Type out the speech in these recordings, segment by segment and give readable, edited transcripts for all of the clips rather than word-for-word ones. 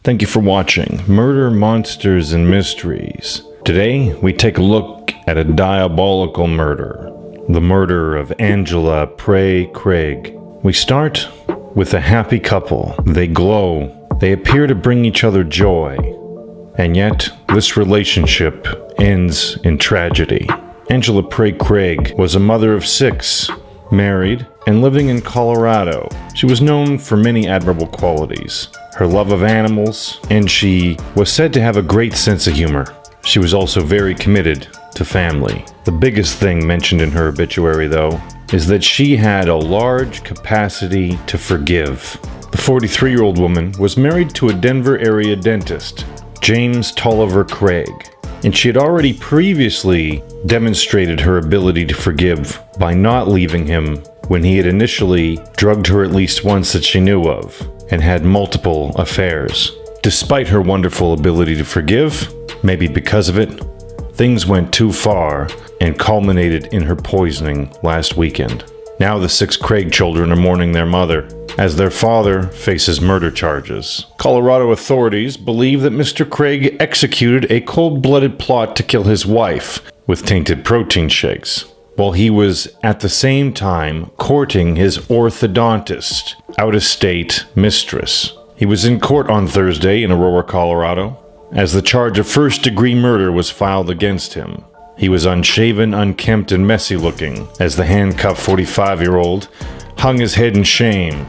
Thank you for watching Murder, Monsters, and Mysteries. Today, we take a look at a diabolical murder. The murder of Angela Prey Craig. We start with a happy couple. They glow. They appear to bring each other joy. And yet, this relationship ends in tragedy. Angela Prey Craig was a mother of 6, married, and living in Colorado. She was known for many admirable qualities. Her love of animals, and she was said to have a great sense of humor. She was also very committed to family. The biggest thing mentioned in her obituary, though, is that she had a large capacity to forgive. The 43-year-old woman was married to a Denver area dentist, James Tolliver Craig, and she had already previously demonstrated her ability to forgive by not leaving him when he had initially drugged her at least once that she knew of, and had multiple affairs. Despite her wonderful ability to forgive, maybe because of it, things went too far and culminated in her poisoning last weekend. Now the 6 Craig children are mourning their mother, as their father faces murder charges. Colorado authorities believe that Mr. Craig executed a cold-blooded plot to kill his wife with tainted protein shakes, while he was at the same time courting his orthodontist, out-of-state mistress. He was in court on Thursday in Aurora, Colorado, as the charge of first-degree murder was filed against him. He was unshaven, unkempt, and messy-looking, as the handcuffed 45-year-old hung his head in shame,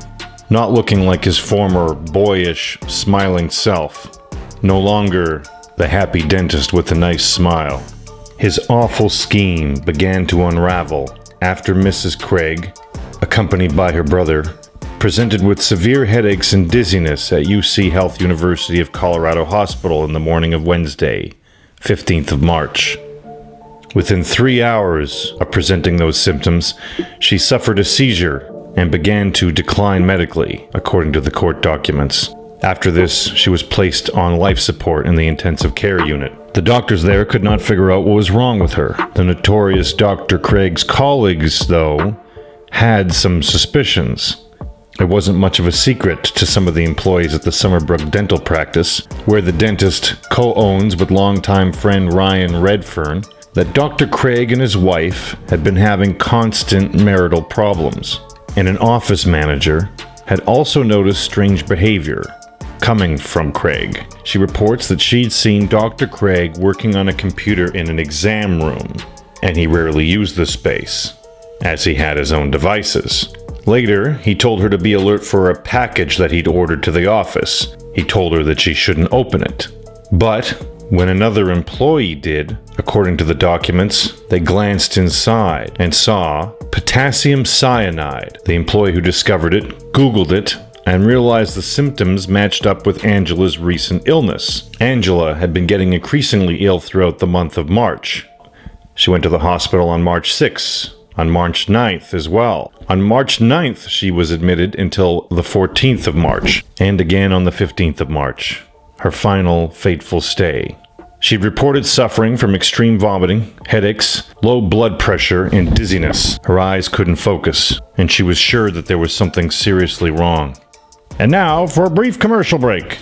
not looking like his former boyish, smiling self. No longer the happy dentist with a nice smile. His awful scheme began to unravel after Mrs. Craig, accompanied by her brother, presented with severe headaches and dizziness at UC Health University of Colorado Hospital in the morning of Wednesday, 15th of March. Within 3 hours of presenting those symptoms, she suffered a seizure and began to decline medically, according to the court documents. After this, she was placed on life support in the intensive care unit. The doctors there could not figure out what was wrong with her. The notorious Dr. Craig's colleagues, though, had some suspicions. It wasn't much of a secret to some of the employees at the Summerbrook Dental Practice, where the dentist co-owns with longtime friend Ryan Redfern, that Dr. Craig and his wife had been having constant marital problems. And an office manager had also noticed strange behavior coming from Craig. She reports that she'd seen Dr. Craig working on a computer in an exam room, and he rarely used the space, as he had his own devices. Later, he told her to be alert for a package that he'd ordered to the office. He told her that she shouldn't open it. But when another employee did, according to the documents, they glanced inside and saw potassium cyanide. The employee who discovered it Googled it and realized the symptoms matched up with Angela's recent illness. Angela had been getting increasingly ill throughout the month of March. She went to the hospital on March 6th, on March 9th as well. On March 9th, she was admitted until the 14th of March, and again on the 15th of March, her final fateful stay. She'd reported suffering from extreme vomiting, headaches, low blood pressure, and dizziness. Her eyes couldn't focus, and she was sure that there was something seriously wrong. And now for a brief commercial break.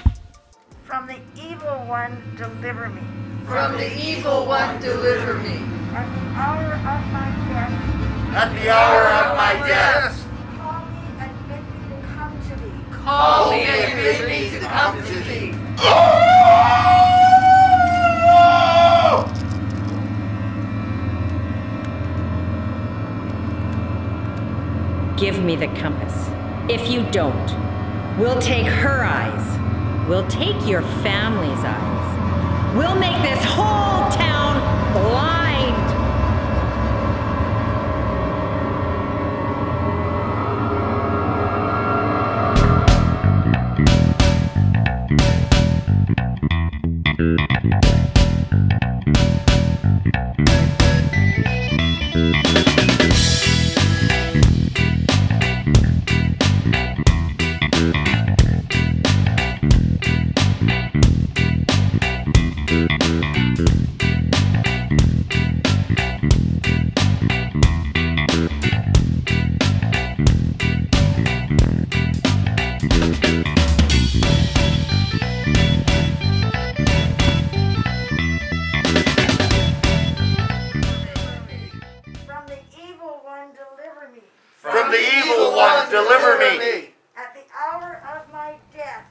From the evil one, deliver me. From the evil one, deliver me. At the hour of my death, At the hour of my death, call me and bid me to come to thee. call me and bid me to come to thee. Give me the compass. If you don't, we'll take her eyes. We'll take your family's eyes. We'll make this whole town blind. From the evil one, deliver me. At the hour of my death.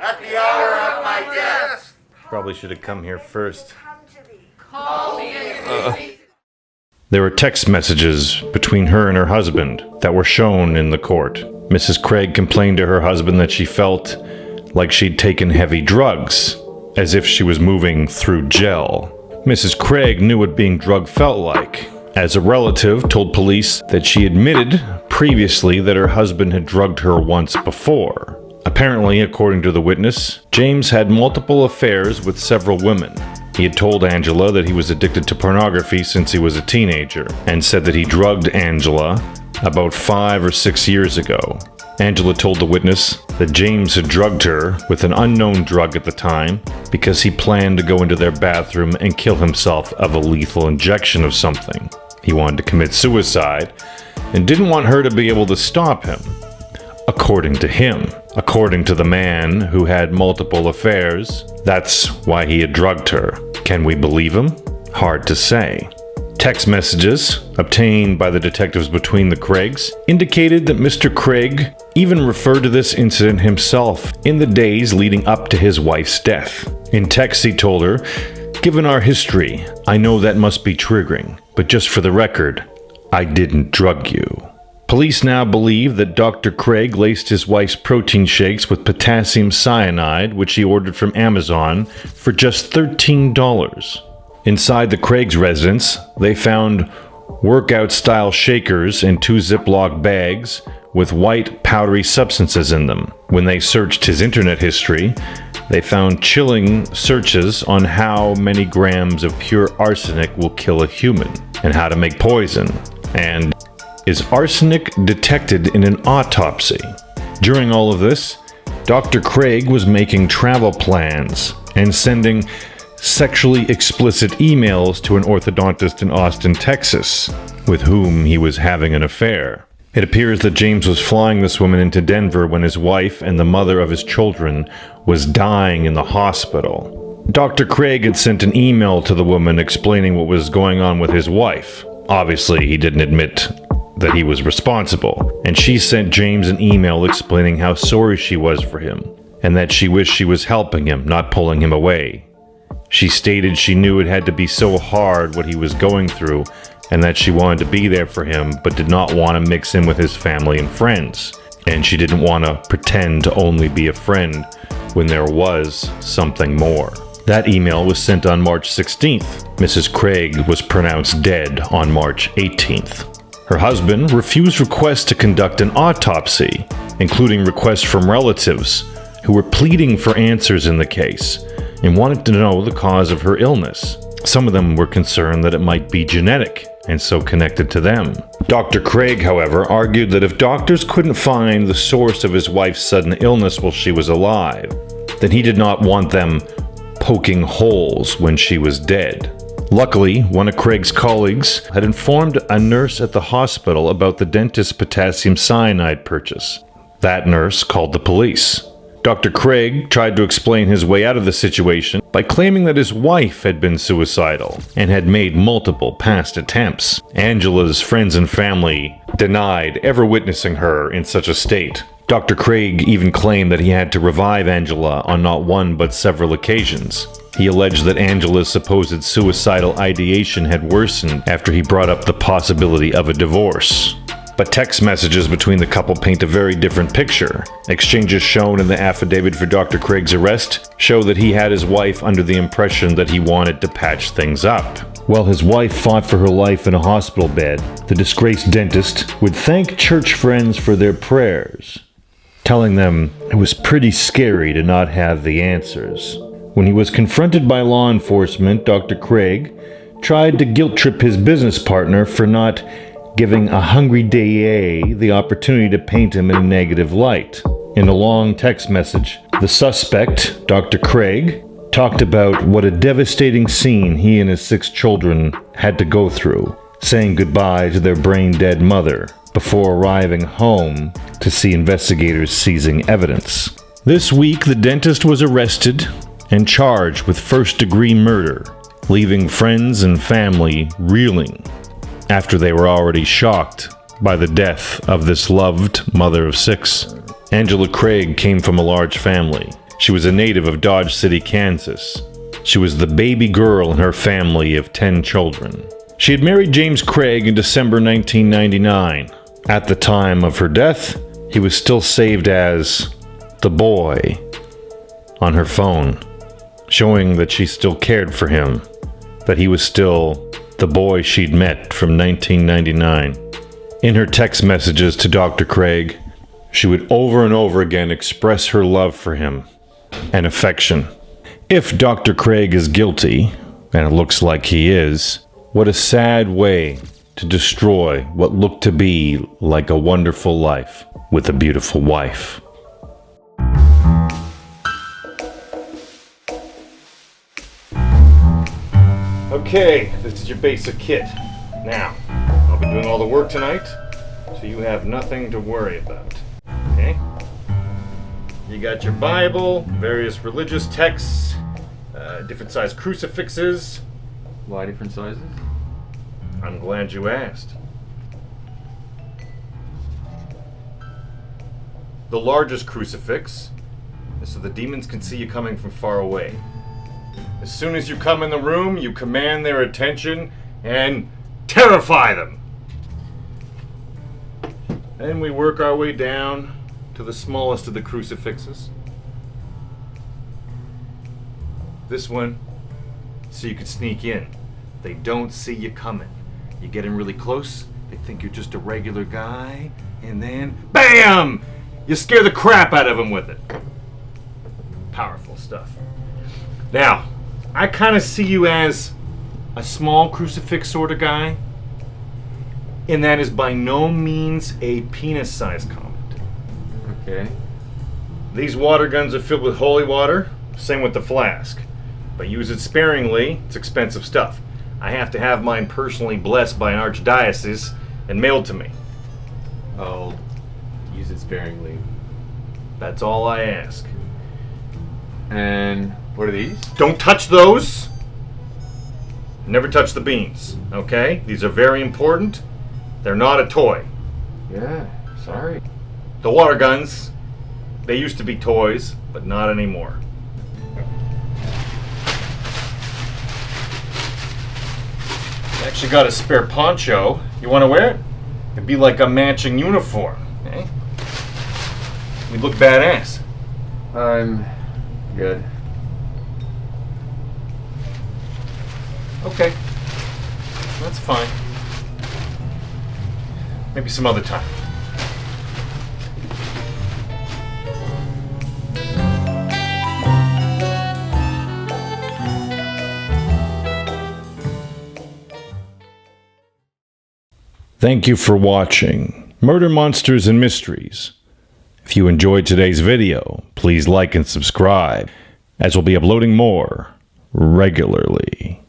At the hour of my death. Probably should have come here first. Come to thee. Call me and me. There were text messages between her and her husband that were shown in the court. Mrs. Craig complained to her husband that she felt like she'd taken heavy drugs, as if she was moving through gel. Mrs. Craig knew what being drugged felt like, as a relative told police that she admitted previously that her husband had drugged her once before. Apparently, according to the witness, James had multiple affairs with several women. He had told Angela that he was addicted to pornography since he was a teenager, and said that he drugged Angela about 5 or 6 years ago. Angela told the witness that James had drugged her with an unknown drug at the time because he planned to go into their bathroom and kill himself of a lethal injection of something. He wanted to commit suicide and didn't want her to be able to stop him. According to him, according to the man who had multiple affairs, that's why he had drugged her. Can we believe him? Hard to say. Text messages, obtained by the detectives between the Craigs, indicated that Mr. Craig even referred to this incident himself in the days leading up to his wife's death. In text, he told her, "Given our history, I know that must be triggering, but just for the record, I didn't drug you." Police now believe that Dr. Craig laced his wife's protein shakes with potassium cyanide, which he ordered from Amazon, for just $13. Inside the Craig's residence, they found workout-style shakers in 2 Ziploc bags with white, powdery substances in them. When they searched his internet history, they found chilling searches on how many grams of pure arsenic will kill a human, and how to make poison, and is arsenic detected in an autopsy? During all of this, Dr. Craig was making travel plans and sending sexually explicit emails to an orthodontist in Austin, Texas, with whom he was having an affair. It appears that James was flying this woman into Denver when his wife and the mother of his children was dying in the hospital. Dr. Craig had sent an email to the woman explaining what was going on with his wife. Obviously, he didn't admit that he was responsible, and she sent James an email explaining how sorry she was for him, and that she wished she was helping him, not pulling him away. She stated she knew it had to be so hard what he was going through, and that she wanted to be there for him, but did not want to mix in with his family and friends. And she didn't want to pretend to only be a friend when there was something more. That email was sent on March 16th. Mrs. Craig was pronounced dead on March 18th. Her husband refused requests to conduct an autopsy, including requests from relatives who were pleading for answers in the case and wanted to know the cause of her illness. Some of them were concerned that it might be genetic and so connected to them. Dr. Craig, however, argued that if doctors couldn't find the source of his wife's sudden illness while she was alive, then he did not want them poking holes when she was dead. Luckily, one of Craig's colleagues had informed a nurse at the hospital about the dentist's potassium cyanide purchase. That nurse called the police. Dr. Craig tried to explain his way out of the situation by claiming that his wife had been suicidal and had made multiple past attempts. Angela's friends and family denied ever witnessing her in such a state. Dr. Craig even claimed that he had to revive Angela on not one but several occasions. He alleged that Angela's supposed suicidal ideation had worsened after he brought up the possibility of a divorce. But text messages between the couple paint a very different picture. Exchanges shown in the affidavit for Dr. Craig's arrest show that he had his wife under the impression that he wanted to patch things up. While his wife fought for her life in a hospital bed, the disgraced dentist would thank church friends for their prayers, telling them it was pretty scary to not have the answers. When he was confronted by law enforcement, Dr. Craig tried to guilt-trip his business partner for not giving a hungry DA the opportunity to paint him in a negative light. In a long text message, the suspect, Dr. Craig, talked about what a devastating scene he and his 6 children had to go through, saying goodbye to their brain-dead mother before arriving home to see investigators seizing evidence. This week, the dentist was arrested and charged with first-degree murder, leaving friends and family reeling after they were already shocked by the death of this loved mother of 6. Angela Craig came from a large family. She was a native of Dodge City, Kansas. She was the baby girl in her family of 10 children. She had married James Craig in December 1999. At the time of her death, he was still saved as the boy on her phone, showing that she still cared for him, that he was still the boy she'd met from 1999. In her text messages to Dr. Craig, she would over and over again express her love for him and affection. If Dr. Craig is guilty, and it looks like he is, what a sad way to destroy what looked to be like a wonderful life with a beautiful wife. Okay, this is your basic kit. Now, I'll be doing all the work tonight, so you have nothing to worry about. Okay? You got your Bible, various religious texts, different size crucifixes. Why different sizes? I'm glad you asked. The largest crucifix is so the demons can see you coming from far away. As soon as you come in the room, you command their attention and terrify them. Then we work our way down to the smallest of the crucifixes. This one, so you can sneak in. They don't see you coming. You get in really close, they think you're just a regular guy, and then BAM! You scare the crap out of them with it. Powerful stuff. Now, I kind of see you as a small crucifix sort of guy, and that is by no means a penis-sized comet. Okay. These water guns are filled with holy water, same with the flask. But use it sparingly, it's expensive stuff. I have to have mine personally blessed by an archdiocese and mailed to me. I'll use it sparingly. That's all I ask. And what are these? Don't touch those! Never touch the beans, okay? These are very important. They're not a toy. Yeah, sorry. The water guns, they used to be toys, but not anymore. I actually got a spare poncho. You want to wear it? It'd be like a matching uniform, eh? We'd look badass. I'm good. Okay. That's fine. Maybe some other time. Thank you for watching Murder, Monsters, and Mysteries. If you enjoyed today's video, please like and subscribe, as we'll be uploading more regularly.